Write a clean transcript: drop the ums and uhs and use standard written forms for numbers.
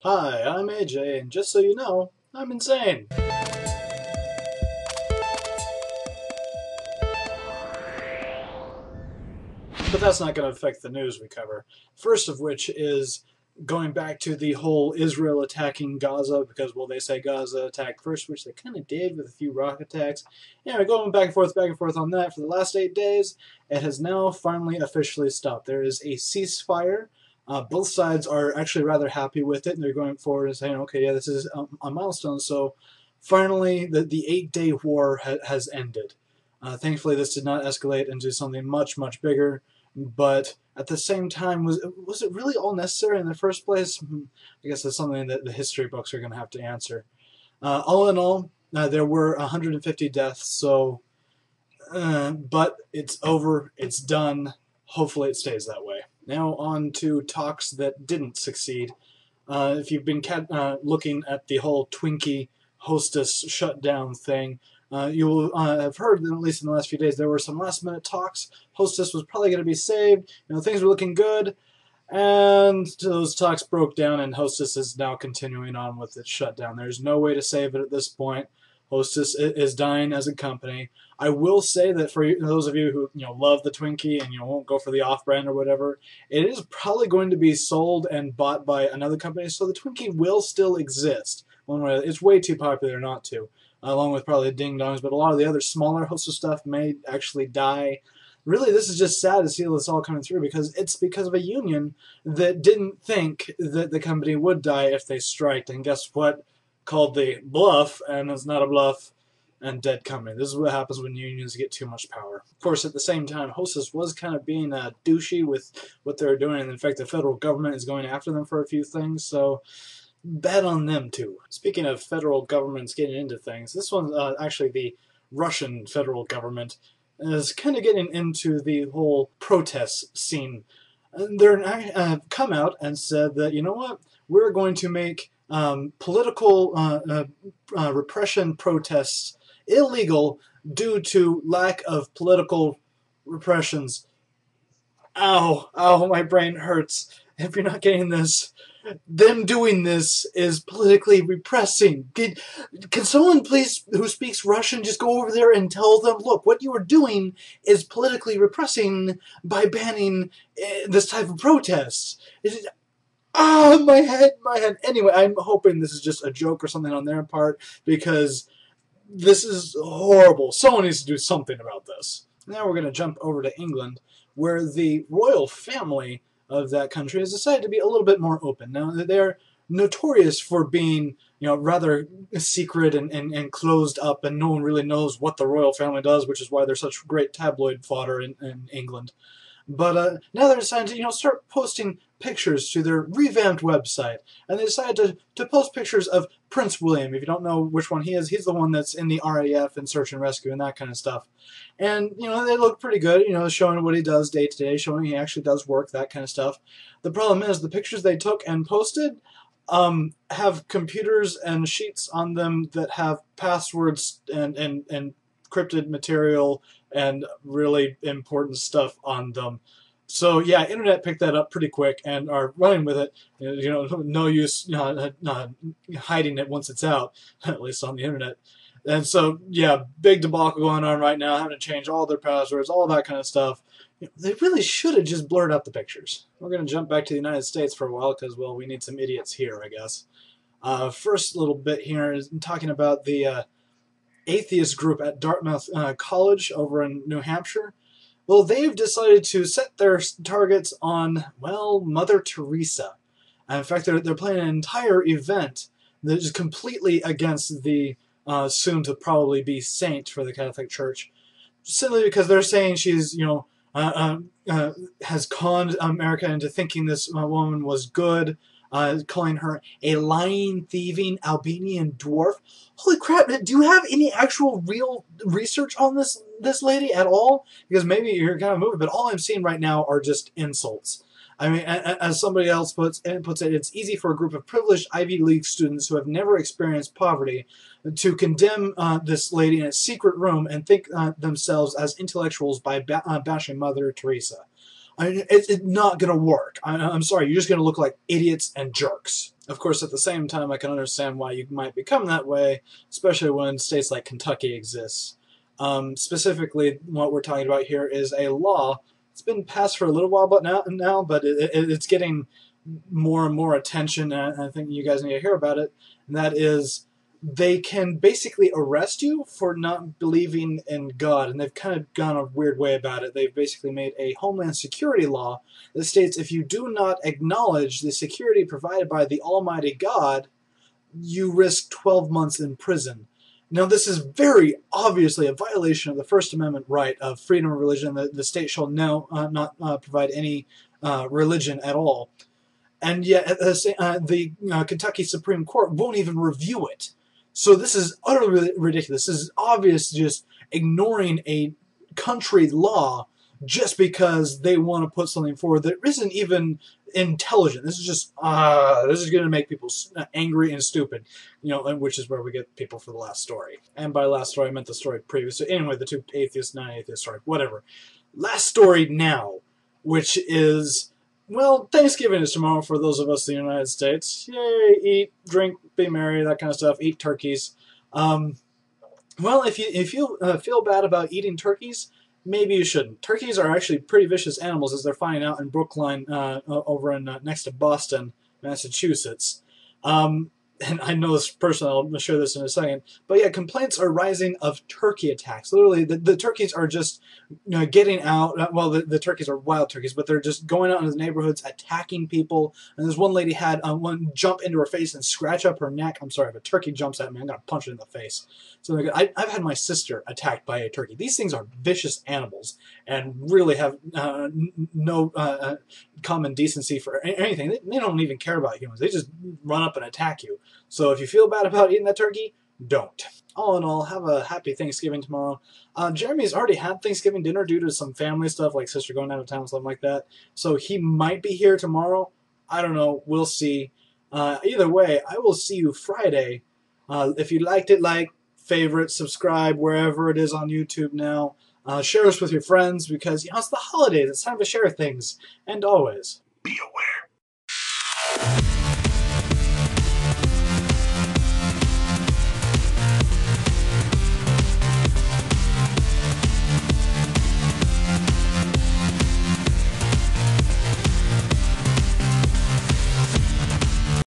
Hi, I'm AJ, and just so you know, I'm insane. But that's not going to affect the news we cover. First of which is going back to the whole Israel attacking Gaza, because, well, they say Gaza attacked first, which they kind of did with a few rocket attacks. Anyway, going back and forth on that for the last 8 days, it has now finally officially stopped. There is a ceasefire. Both sides are actually rather happy with it, and they're going forward and saying, okay, yeah, this is a milestone. So finally, the 8-day war has ended. Thankfully, this did not escalate into something much, much bigger. But at the same time, was it really all necessary in the first place? I guess that's something that the history books are going to have to answer. All in all, there were 150 deaths, so but it's over, it's done. Hopefully it stays that way. Now on to talks that didn't succeed. If you've been looking at the whole Twinkie hostess shutdown thing, you will have heard that at least in the last few days there were some last-minute talks. Hostess was probably going to be saved. Things were looking good, and those talks broke down, and Hostess is now continuing on with its shutdown. There's no way to save it at this point. Hostess is dying as a company. I will say that for those of you who love the Twinkie and won't go for the off-brand or whatever, it is probably going to be sold and bought by another company, so the Twinkie will still exist. It's way too popular not to, along with probably the Ding Dongs, but a lot of the other smaller Hostess stuff may actually die. Really, this is just sad to see this all coming through, because it's because of a union that didn't think that the company would die if they striked, and guess what? Called the bluff, and it's not a bluff, and dead company. This is what happens when unions get too much power. Of course, at the same time, Hostess was kind of being douchey with what they were doing, and in fact, the federal government is going after them for a few things, so bad on them, too. Speaking of federal governments getting into things, this one's actually the Russian federal government is kind of getting into the whole protest scene. They're come out and said that, you know what, we're going to make political repression protests illegal due to lack of political repressions. Ow, ow, my brain hurts. If you're not getting this, them doing this is politically repressing. Can someone please, who speaks Russian, just go over there and tell them, look, what you are doing is politically repressing by banning this type of protests. My head. Anyway, I'm hoping this is just a joke or something on their part, because this is horrible. Someone needs to do something about this. Now we're going to jump over to England, where the royal family of that country has decided to be a little bit more open. Now, they're notorious for being, rather secret and closed up, and no one really knows what the royal family does, which is why they're such great tabloid fodder in England. But now they're deciding to, start posting pictures to their revamped website. And they decided to post pictures of Prince William. If you don't know which one he is, he's the one that's in the RAF and search and rescue and that kind of stuff. And, they look pretty good, showing what he does day to day, showing he actually does work, that kind of stuff. The problem is the pictures they took and posted have computers and sheets on them that have passwords and encrypted material and really important stuff on them. So yeah, internet picked that up pretty quick and are running with it. No use hiding it once it's out, at least on the internet. And so yeah, big debacle going on right now, having to change all their passwords, all that kind of stuff. They really should have just blurred out the pictures. We're going to jump back to the United States for a while because, well, we need some idiots here, I guess. First little bit here is talking about the atheist group at Dartmouth College over in New Hampshire. Well, they've decided to set their targets on, well, Mother Teresa. In fact, they're planning an entire event that is completely against the soon-to-probably-be saint for the Catholic Church, simply because they're saying she's, has conned America into thinking this woman was good, calling her a lying, thieving Albanian dwarf. Holy crap, do you have any actual real research on this lady at all? Because maybe you're kind of moving, but all I'm seeing right now are just insults. I mean, as somebody else puts it, it's easy for a group of privileged Ivy League students who have never experienced poverty to condemn this lady in a secret room and think themselves as intellectuals by bashing Mother Teresa. It's not going to work. I'm sorry, you're just going to look like idiots and jerks. Of course, at the same time, I can understand why you might become that way, especially when states like Kentucky exists. Specifically, what we're talking about here is a law. It's been passed for a little while, but it's getting more and more attention, and I think you guys need to hear about it. And that is, they can basically arrest you for not believing in God, and they've kind of gone a weird way about it. They've basically made a Homeland Security law that states if you do not acknowledge the security provided by the Almighty God, you risk 12 months in prison. Now, this is very obviously a violation of the First Amendment right of freedom of religion. The state shall not provide any religion at all. And yet, the Kentucky Supreme Court won't even review it. So this is utterly ridiculous. This is obvious, just ignoring a country law just because they want to put something forward that isn't even intelligent. This is just, this is going to make people angry and stupid, which is where we get people for the last story. And by last story, I meant the story previous. So anyway, the two atheist, non-atheist story, whatever. Last story now, which is, well, Thanksgiving is tomorrow for those of us in the United States. Yay, eat, drink, be merry, that kind of stuff. Eat turkeys. Well, if you feel bad about eating turkeys, maybe you shouldn't. Turkeys are actually pretty vicious animals, as they're finding out in Brookline, over in next to Boston, Massachusetts. And I know this personally, I'll share this in a second. But yeah, complaints are rising of turkey attacks. Literally, the turkeys are just getting out. Well, the turkeys are wild turkeys, but they're just going out into the neighborhoods, attacking people. And this one lady had one jump into her face and scratch up her neck. I'm sorry, if a turkey jumps at me, I'm going to punch it in the face. So I've had my sister attacked by a turkey. These things are vicious animals and really have no common decency for anything. They don't even care about humans. They just run up and attack you. So if you feel bad about eating that turkey, don't. All in all, have a happy Thanksgiving tomorrow. Jeremy's already had Thanksgiving dinner due to some family stuff, like sister going out of town, something like that. So he might be here tomorrow. I don't know. We'll see. Either way, I will see you Friday. If you liked it, like, favorite, subscribe, wherever it is on YouTube now. Share us with your friends because, it's the holidays. It's time to share things. And always, be aware.